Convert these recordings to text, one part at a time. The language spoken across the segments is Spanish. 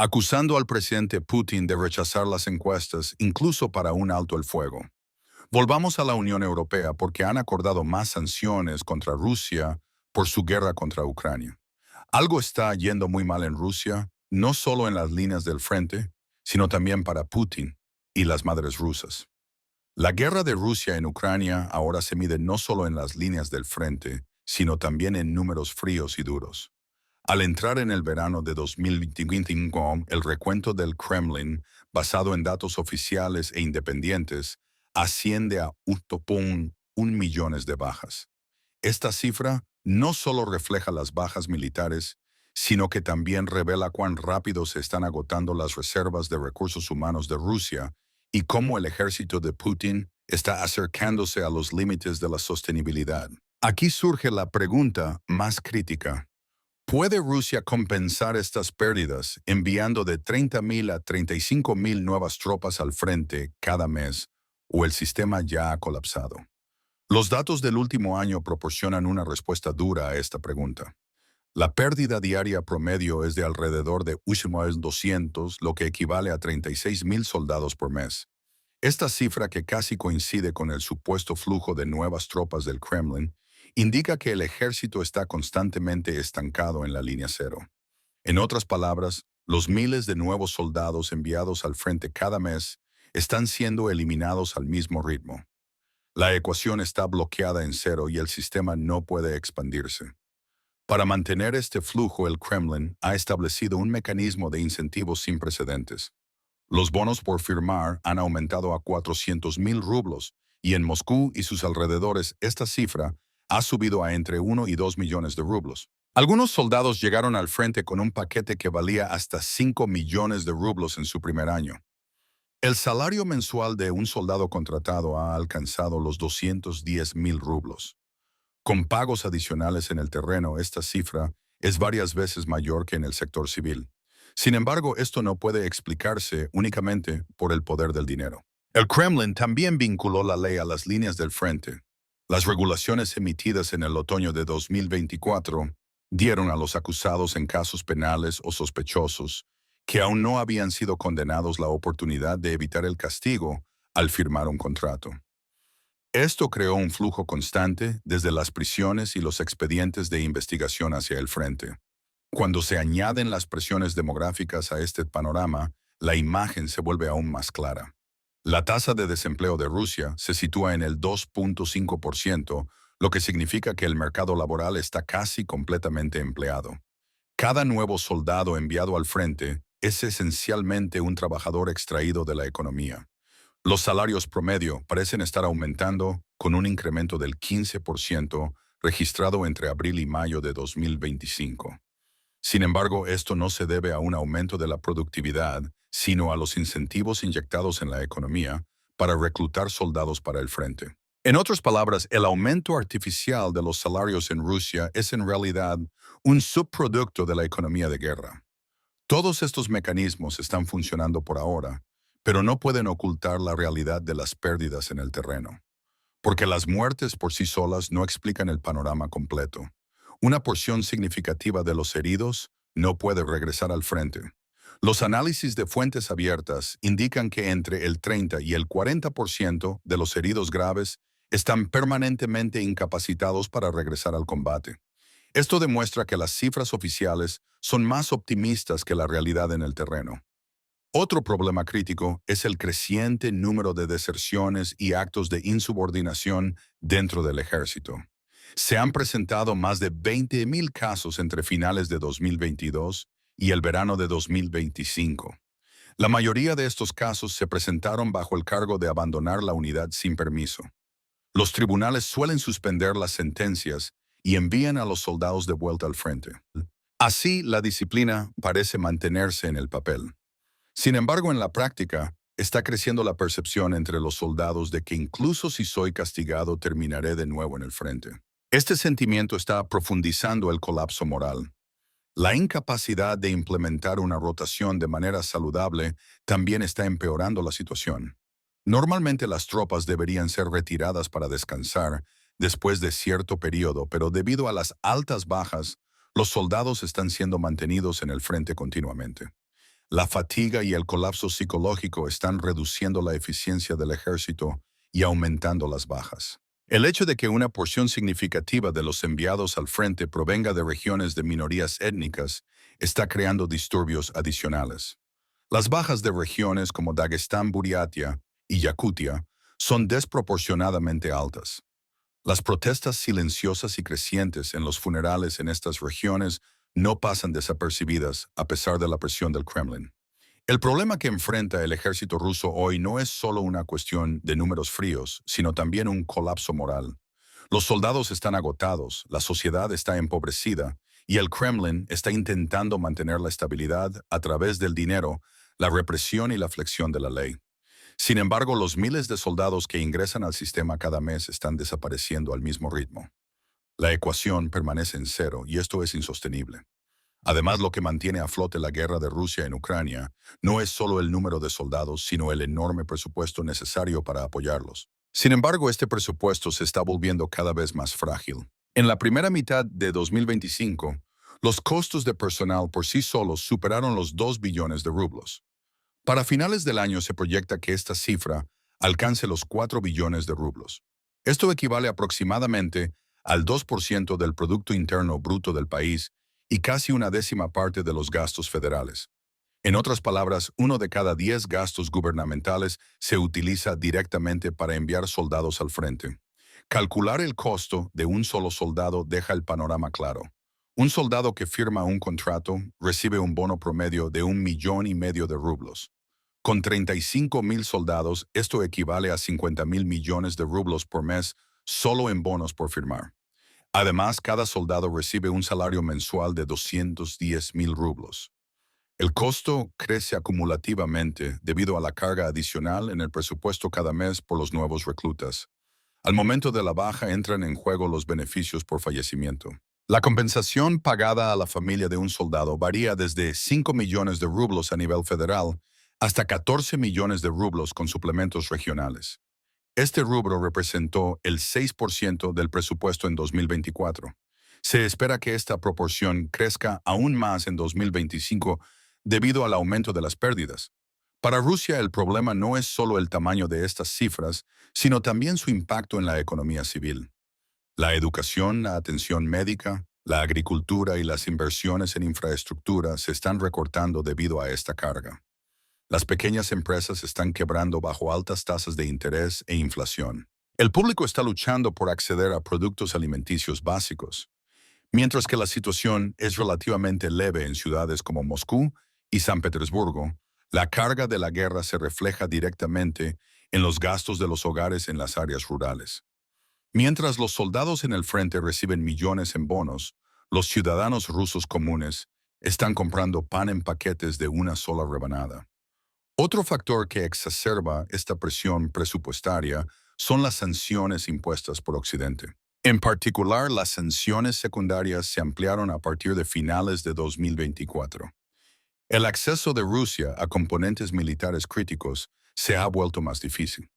acusando al presidente Putin de rechazar las encuestas incluso para un alto el fuego. Volvamos a la Unión Europea porque han acordado más sanciones contra Rusia por su guerra contra Ucrania. Algo está yendo muy mal en Rusia, no solo en las líneas del frente, sino también para Putin y las madres rusas. La guerra de Rusia en Ucrania ahora se mide no solo en las líneas del frente, sino también en números fríos y duros. Al entrar en el verano de 2025, el recuento del Kremlin, basado en datos oficiales e independientes, asciende a 1,1 millones de bajas. Esta cifra no solo refleja las bajas militares, sino que también revela cuán rápido se están agotando las reservas de recursos humanos de Rusia y cómo el ejército de Putin está acercándose a los límites de la sostenibilidad. Aquí surge la pregunta más crítica. ¿Puede Rusia compensar estas pérdidas enviando de 30,000 a 35,000 nuevas tropas al frente cada mes, o el sistema ya ha colapsado? Los datos del último año proporcionan una respuesta dura a esta pregunta. La pérdida diaria promedio es de alrededor de 200, lo que equivale a 36,000 soldados por mes. Esta cifra, que casi coincide con el supuesto flujo de nuevas tropas del Kremlin, indica que el ejército está constantemente estancado en la línea cero. En otras palabras, los miles de nuevos soldados enviados al frente cada mes están siendo eliminados al mismo ritmo. La ecuación está bloqueada en cero y el sistema no puede expandirse. Para mantener este flujo, el Kremlin ha establecido un mecanismo de incentivos sin precedentes. Los bonos por firmar han aumentado a 400,000 rublos y en Moscú y sus alrededores esta cifra ha subido a entre 1 y 2 millones de rublos. Algunos soldados llegaron al frente con un paquete que valía hasta 5 millones de rublos en su primer año. El salario mensual de un soldado contratado ha alcanzado los 210,000 rublos. Con pagos adicionales en el terreno, esta cifra es varias veces mayor que en el sector civil. Sin embargo, esto no puede explicarse únicamente por el poder del dinero. El Kremlin también vinculó la ley a las líneas del frente. Las regulaciones emitidas en el otoño de 2024 dieron a los acusados en casos penales o sospechosos que aún no habían sido condenados la oportunidad de evitar el castigo al firmar un contrato. Esto creó un flujo constante desde las prisiones y los expedientes de investigación hacia el frente. Cuando se añaden las presiones demográficas a este panorama, la imagen se vuelve aún más clara. La tasa de desempleo de Rusia se sitúa en el 2,5%, lo que significa que el mercado laboral está casi completamente empleado. Cada nuevo soldado enviado al frente es esencialmente un trabajador extraído de la economía. Los salarios promedio parecen estar aumentando con un incremento del 15% registrado entre abril y mayo de 2025. Sin embargo, esto no se debe a un aumento de la productividad, sino a los incentivos inyectados en la economía para reclutar soldados para el frente. En otras palabras, el aumento artificial de los salarios en Rusia es en realidad un subproducto de la economía de guerra. Todos estos mecanismos están funcionando por ahora, pero no pueden ocultar la realidad de las pérdidas en el terreno, porque las muertes por sí solas no explican el panorama completo. Una porción significativa de los heridos no puede regresar al frente. Los análisis de fuentes abiertas indican que entre el 30 y el 40% de los heridos graves están permanentemente incapacitados para regresar al combate. Esto demuestra que las cifras oficiales son más optimistas que la realidad en el terreno. Otro problema crítico es el creciente número de deserciones y actos de insubordinación dentro del ejército. Se han presentado más de 20,000 casos entre finales de 2022 y el verano de 2025. La mayoría de estos casos se presentaron bajo el cargo de abandonar la unidad sin permiso. Los tribunales suelen suspender las sentencias y envían a los soldados de vuelta al frente. Así, la disciplina parece mantenerse en el papel. Sin embargo, en la práctica, está creciendo la percepción entre los soldados de que incluso si soy castigado, terminaré de nuevo en el frente. Este sentimiento está profundizando el colapso moral. La incapacidad de implementar una rotación de manera saludable también está empeorando la situación. Normalmente las tropas deberían ser retiradas para descansar después de cierto periodo, pero debido a las altas bajas, los soldados están siendo mantenidos en el frente continuamente. La fatiga y el colapso psicológico están reduciendo la eficiencia del ejército y aumentando las bajas. El hecho de que una porción significativa de los enviados al frente provenga de regiones de minorías étnicas está creando disturbios adicionales. Las bajas de regiones como Dagestán, Buriatia y Yakutia son desproporcionadamente altas. Las protestas silenciosas y crecientes en los funerales en estas regiones no pasan desapercibidas a pesar de la presión del Kremlin. El problema que enfrenta el ejército ruso hoy no es solo una cuestión de números fríos, sino también un colapso moral. Los soldados están agotados, la sociedad está empobrecida y el Kremlin está intentando mantener la estabilidad a través del dinero, la represión y la flexión de la ley. Sin embargo, los miles de soldados que ingresan al sistema cada mes están desapareciendo al mismo ritmo. La ecuación permanece en cero y esto es insostenible. Además, lo que mantiene a flote la guerra de Rusia en Ucrania no es solo el número de soldados, sino el enorme presupuesto necesario para apoyarlos. Sin embargo, este presupuesto se está volviendo cada vez más frágil. En la primera mitad de 2025, los costos de personal por sí solos superaron los 2 billones de rublos. Para finales del año se proyecta que esta cifra alcance los 4 billones de rublos. Esto equivale aproximadamente al 2% del Producto Interno Bruto del país y casi una décima parte de los gastos federales. En otras palabras, 1 de cada 10 gastos gubernamentales se utiliza directamente para enviar soldados al frente. Calcular el costo de un solo soldado deja el panorama claro. Un soldado que firma un contrato recibe un bono promedio de 1,5 millones de rublos. Con 35,000 soldados, esto equivale a 50,000 millones de rublos por mes solo en bonos por firmar. Además, cada soldado recibe un salario mensual de 210,000 rublos. El costo crece acumulativamente debido a la carga adicional en el presupuesto cada mes por los nuevos reclutas. Al momento de la baja entran en juego los beneficios por fallecimiento. La compensación pagada a la familia de un soldado varía desde 5 millones de rublos a nivel federal hasta 14 millones de rublos con suplementos regionales. Este rubro representó el 6% del presupuesto en 2024. Se espera que esta proporción crezca aún más en 2025 debido al aumento de las pérdidas. Para Rusia, el problema no es solo el tamaño de estas cifras, sino también su impacto en la economía civil. La educación, la atención médica, la agricultura y las inversiones en infraestructura se están recortando debido a esta carga. Las pequeñas empresas están quebrando bajo altas tasas de interés e inflación. El público está luchando por acceder a productos alimenticios básicos, mientras que la situación es relativamente leve en ciudades como Moscú y San Petersburgo. La carga de la guerra se refleja directamente en los gastos de los hogares en las áreas rurales. Mientras los soldados en el frente reciben millones en bonos, los ciudadanos rusos comunes están comprando pan en paquetes de una sola rebanada. Otro factor que exacerba esta presión presupuestaria son las sanciones impuestas por Occidente. En particular, las sanciones secundarias se ampliaron a partir de finales de 2024. El acceso de Rusia a componentes militares críticos se ha vuelto más difícil.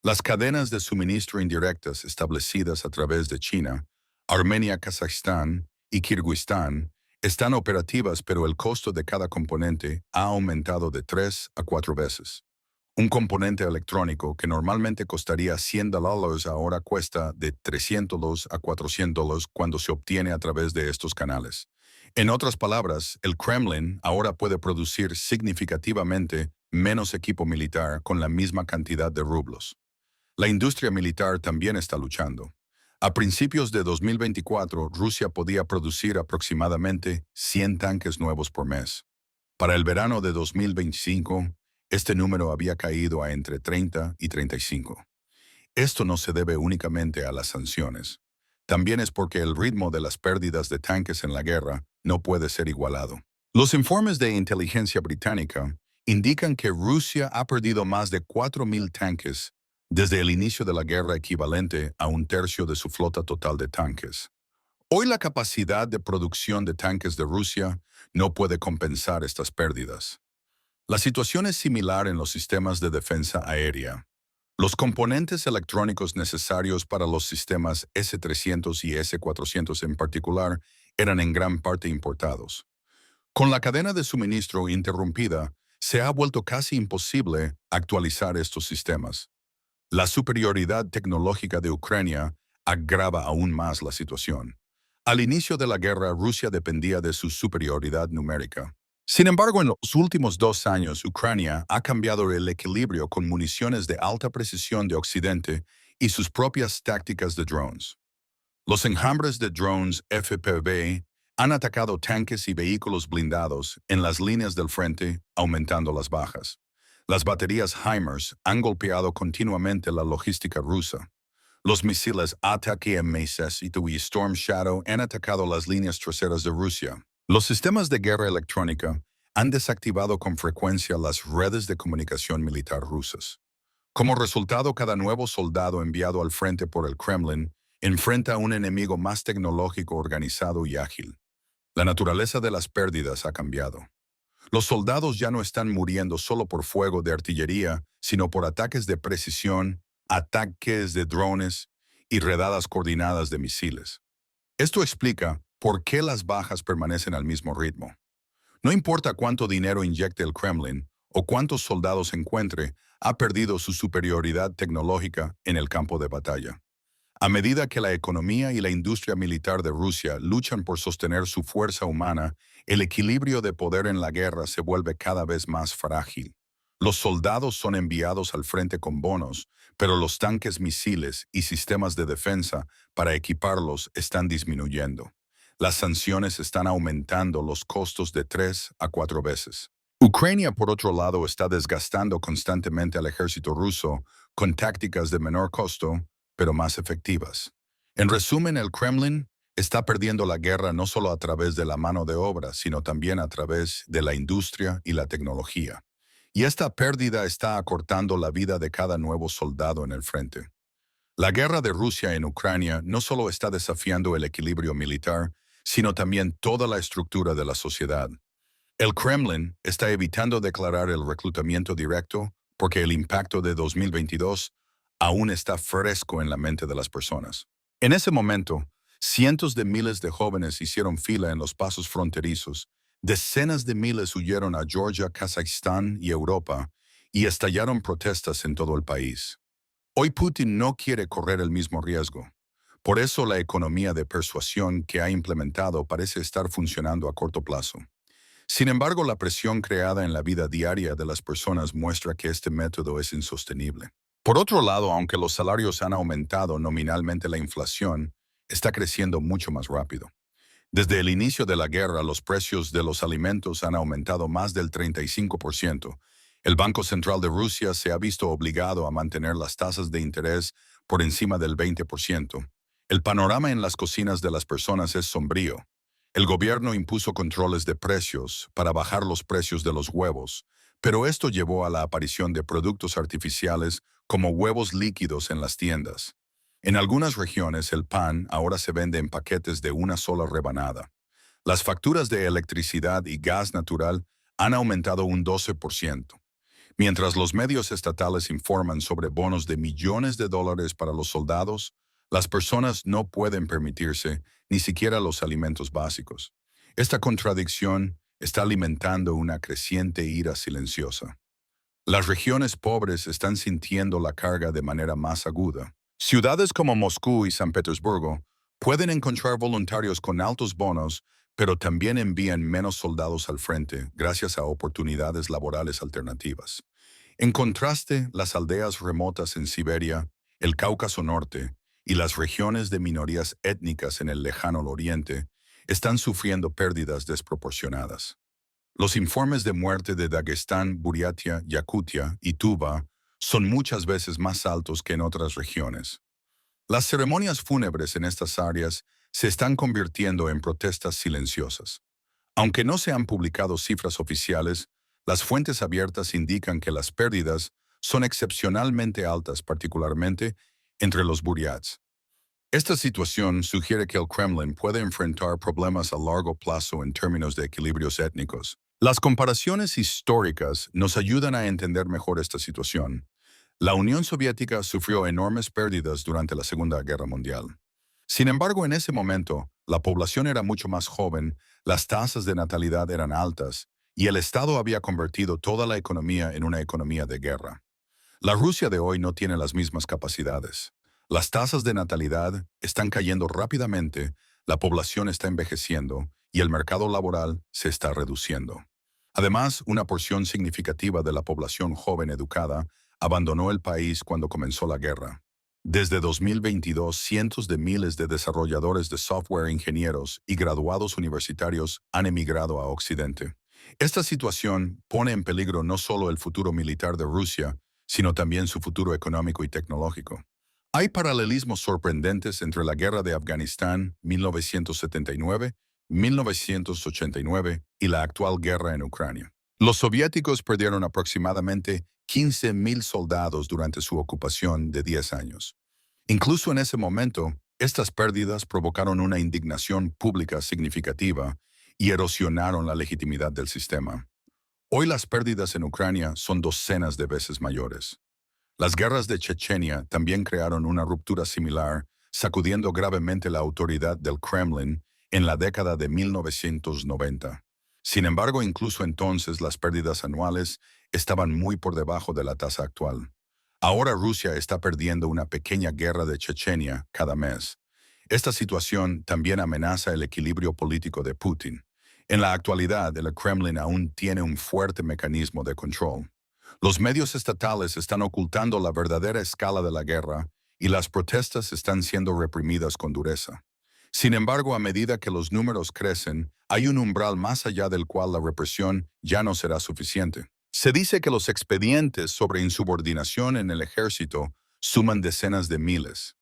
Las cadenas de suministro indirectas establecidas a través de China, Armenia, Kazajstán y Kirguistán están operativas, pero el costo de cada componente ha aumentado de 3 a 4 veces. Un componente electrónico que normalmente costaría $100 ahora cuesta de $300 a $400 cuando se obtiene a través de estos canales. En otras palabras, el Kremlin ahora puede producir significativamente menos equipo militar con la misma cantidad de rublos. La industria militar también está luchando. A principios de 2024, Rusia podía producir aproximadamente 100 tanques nuevos por mes. Para el verano de 2025, este número había caído a entre 30 y 35. Esto no se debe únicamente a las sanciones. También es porque el ritmo de las pérdidas de tanques en la guerra no puede ser igualado. Los informes de inteligencia británica indican que Rusia ha perdido más de 4,000 tanques desde el inicio de la guerra, equivalente a un tercio de su flota total de tanques. Hoy la capacidad de producción de tanques de Rusia no puede compensar estas pérdidas. La situación es similar en los sistemas de defensa aérea. Los componentes electrónicos necesarios para los sistemas S-300 y S-400 en particular eran en gran parte importados. Con la cadena de suministro interrumpida, se ha vuelto casi imposible actualizar estos sistemas. La superioridad tecnológica de Ucrania agrava aún más la situación. Al inicio de la guerra, Rusia dependía de su superioridad numérica. Sin embargo, en los últimos 2 años, Ucrania ha cambiado el equilibrio con municiones de alta precisión de Occidente y sus propias tácticas de drones. Los enjambres de drones FPV han atacado tanques y vehículos blindados en las líneas del frente, aumentando las bajas. Las baterías HIMARS han golpeado continuamente la logística rusa. Los misiles ATAK-M6 y Storm Shadow han atacado las líneas traseras de Rusia. Los sistemas de guerra electrónica han desactivado con frecuencia las redes de comunicación militar rusas. Como resultado, cada nuevo soldado enviado al frente por el Kremlin enfrenta a un enemigo más tecnológico, organizado y ágil. La naturaleza de las pérdidas ha cambiado. Los soldados ya no están muriendo solo por fuego de artillería, sino por ataques de precisión, ataques de drones y redadas coordinadas de misiles. Esto explica por qué las bajas permanecen al mismo ritmo. No importa cuánto dinero inyecte el Kremlin o cuántos soldados encuentre, ha perdido su superioridad tecnológica en el campo de batalla. A medida que la economía y la industria militar de Rusia luchan por sostener su fuerza humana, el equilibrio de poder en la guerra se vuelve cada vez más frágil. Los soldados son enviados al frente con bonos, pero los tanques, misiles y sistemas de defensa para equiparlos están disminuyendo. Las sanciones están aumentando los costos de 3 a 4 veces. Ucrania, por otro lado, está desgastando constantemente al ejército ruso con tácticas de menor costo, pero más efectivas. En resumen, el Kremlin está perdiendo la guerra no solo a través de la mano de obra, sino también a través de la industria y la tecnología. Y esta pérdida está acortando la vida de cada nuevo soldado en el frente. La guerra de Rusia en Ucrania no solo está desafiando el equilibrio militar, sino también toda la estructura de la sociedad. El Kremlin está evitando declarar el reclutamiento directo porque el impacto de 2022 aún está fresco en la mente de las personas. En ese momento, cientos de miles de jóvenes hicieron fila en los pasos fronterizos, decenas de miles huyeron a Georgia, Kazajistán y Europa, y estallaron protestas en todo el país. Hoy Putin no quiere correr el mismo riesgo. Por eso la economía de persuasión que ha implementado parece estar funcionando a corto plazo. Sin embargo, la presión creada en la vida diaria de las personas muestra que este método es insostenible. Por otro lado, aunque los salarios han aumentado nominalmente, la inflación está creciendo mucho más rápido. Desde el inicio de la guerra, los precios de los alimentos han aumentado más del 35%. El Banco Central de Rusia se ha visto obligado a mantener las tasas de interés por encima del 20%. El panorama en las cocinas de las personas es sombrío. El gobierno impuso controles de precios para bajar los precios de los huevos, pero esto llevó a la aparición de productos artificiales como huevos líquidos en las tiendas. En algunas regiones, el pan ahora se vende en paquetes de una sola rebanada. Las facturas de electricidad y gas natural han aumentado un 12%. Mientras los medios estatales informan sobre bonos de millones de dólares para los soldados, las personas no pueden permitirse ni siquiera los alimentos básicos. Esta contradicción está alimentando una creciente ira silenciosa. Las regiones pobres están sintiendo la carga de manera más aguda. Ciudades como Moscú y San Petersburgo pueden encontrar voluntarios con altos bonos, pero también envían menos soldados al frente gracias a oportunidades laborales alternativas. En contraste, las aldeas remotas en Siberia, el Cáucaso Norte y las regiones de minorías étnicas en el lejano oriente están sufriendo pérdidas desproporcionadas. Los informes de muerte de Dagestán, Buriatia, Yakutia y Tuva son muchas veces más altos que en otras regiones. Las ceremonias fúnebres en estas áreas se están convirtiendo en protestas silenciosas. Aunque no se han publicado cifras oficiales, las fuentes abiertas indican que las pérdidas son excepcionalmente altas, particularmente entre los buriats. Esta situación sugiere que el Kremlin puede enfrentar problemas a largo plazo en términos de equilibrios étnicos. Las comparaciones históricas nos ayudan a entender mejor esta situación. La Unión Soviética sufrió enormes pérdidas durante la Segunda Guerra Mundial. Sin embargo, en ese momento, la población era mucho más joven, Las tasas de natalidad eran altas y el Estado había convertido toda la economía en una economía de guerra. La Rusia de hoy no tiene las mismas capacidades. Las tasas de natalidad están cayendo rápidamente, la población está envejeciendo y el mercado laboral se está reduciendo. Además, una porción significativa de la población joven educada abandonó el país cuando comenzó la guerra. Desde 2022, cientos de miles de desarrolladores de software, ingenieros y graduados universitarios han emigrado a Occidente. Esta situación pone en peligro no solo el futuro militar de Rusia, sino también su futuro económico y tecnológico. Hay paralelismos sorprendentes entre la guerra de Afganistán 1979-1989 y la actual guerra en Ucrania. Los soviéticos perdieron aproximadamente 15.000 soldados durante su ocupación de 10 años. Incluso en ese momento, estas pérdidas provocaron una indignación pública significativa y erosionaron la legitimidad del sistema. Hoy las pérdidas en Ucrania son docenas de veces mayores. Las guerras de Chechenia también crearon una ruptura similar, sacudiendo gravemente la autoridad del Kremlin en la década de 1990. Sin embargo, incluso entonces las pérdidas anuales estaban muy por debajo de la tasa actual. Ahora Rusia está perdiendo una pequeña guerra de Chechenia cada mes. Esta situación también amenaza el equilibrio político de Putin. En la actualidad, el Kremlin aún tiene un fuerte mecanismo de control. Los medios estatales están ocultando la verdadera escala de la guerra y las protestas están siendo reprimidas con dureza. Sin embargo, a medida que los números crecen, hay un umbral más allá del cual la represión ya no será suficiente. Se dice que los expedientes sobre insubordinación en el ejército suman decenas de miles.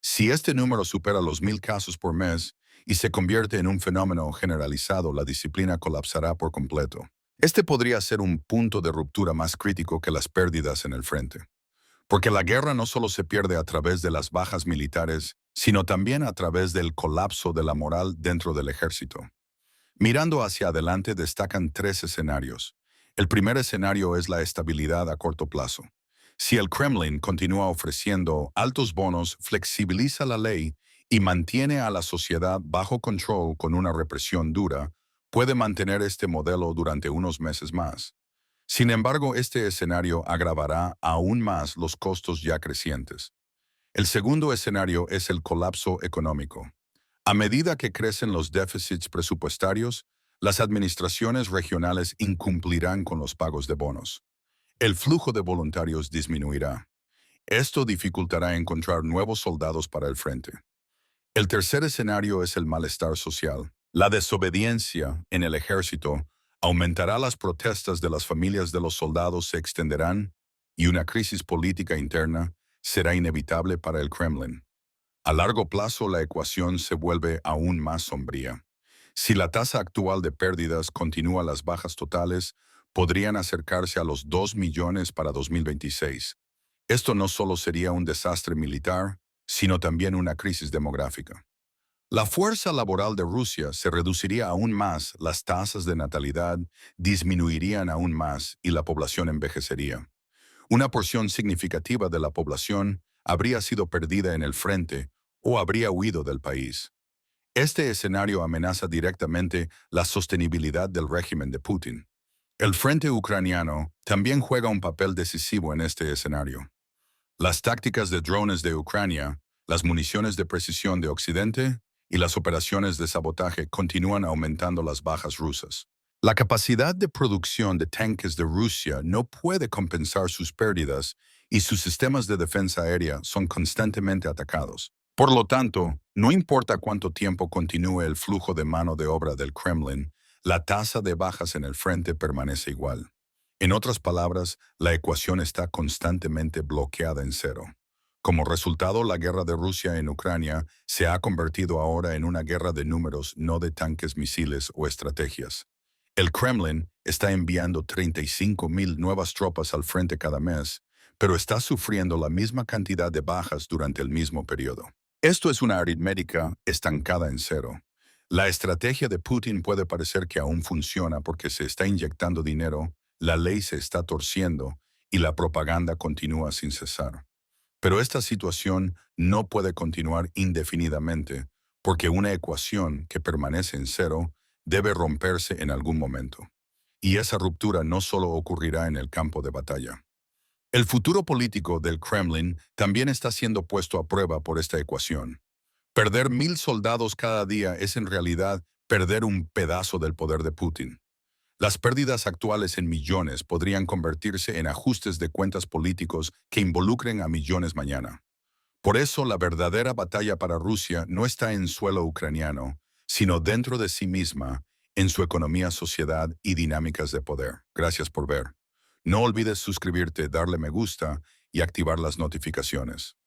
Si este número supera los 1.000 casos por mes y se convierte en un fenómeno generalizado, la disciplina colapsará por completo. Este podría ser un punto de ruptura más crítico que las pérdidas en el frente. Porque la guerra no solo se pierde a través de las bajas militares, sino también a través del colapso de la moral dentro del ejército. Mirando hacia adelante destacan tres escenarios. El primer escenario es la estabilidad a corto plazo. Si el Kremlin continúa ofreciendo altos bonos, flexibiliza la ley y mantiene a la sociedad bajo control con una represión dura, puede mantener este modelo durante unos meses más. Sin embargo, este escenario agravará aún más los costos ya crecientes. El segundo escenario es el colapso económico. A medida que crecen los déficits presupuestarios, las administraciones regionales incumplirán con los pagos de bonos. El flujo de voluntarios disminuirá. Esto dificultará encontrar nuevos soldados para el frente. El tercer escenario es el malestar social. La desobediencia en el ejército aumentará, las protestas de las familias de los soldados se extenderán y una crisis política interna será inevitable para el Kremlin. A largo plazo, la ecuación se vuelve aún más sombría. Si la tasa actual de pérdidas continúa, las bajas totales podrían acercarse a los 2 millones para 2026. Esto no solo sería un desastre militar, sino también una crisis demográfica. La fuerza laboral de Rusia se reduciría aún más, las tasas de natalidad disminuirían aún más y la población envejecería. Una porción significativa de la población habría sido perdida en el frente o habría huido del país. Este escenario amenaza directamente la sostenibilidad del régimen de Putin. El frente ucraniano también juega un papel decisivo en este escenario. Las tácticas de drones de Ucrania, las municiones de precisión de Occidente y las operaciones de sabotaje continúan aumentando las bajas rusas. La capacidad de producción de tanques de Rusia no puede compensar sus pérdidas y sus sistemas de defensa aérea son constantemente atacados. Por lo tanto, no importa cuánto tiempo continúe el flujo de mano de obra del Kremlin, la tasa de bajas en el frente permanece igual. En otras palabras, la ecuación está constantemente bloqueada en cero. Como resultado, la guerra de Rusia en Ucrania se ha convertido ahora en una guerra de números, no de tanques, misiles o estrategias. El Kremlin está enviando 35.000 nuevas tropas al frente cada mes, pero está sufriendo la misma cantidad de bajas durante el mismo periodo. Esto es una aritmética estancada en cero. La estrategia de Putin puede parecer que aún funciona porque se está inyectando dinero, la ley se está torciendo y la propaganda continúa sin cesar. Pero esta situación no puede continuar indefinidamente porque una ecuación que permanece en cero debe romperse en algún momento. Y esa ruptura no solo ocurrirá en el campo de batalla. El futuro político del Kremlin también está siendo puesto a prueba por esta ecuación. Perder 1.000 soldados cada día es en realidad perder un pedazo del poder de Putin. Las pérdidas actuales en millones podrían convertirse en ajustes de cuentas políticos que involucren a millones mañana. Por eso la verdadera batalla para Rusia no está en suelo ucraniano, sino dentro de sí misma, en su economía, sociedad y dinámicas de poder. Gracias por ver. No olvides suscribirte, darle me gusta y activar las notificaciones.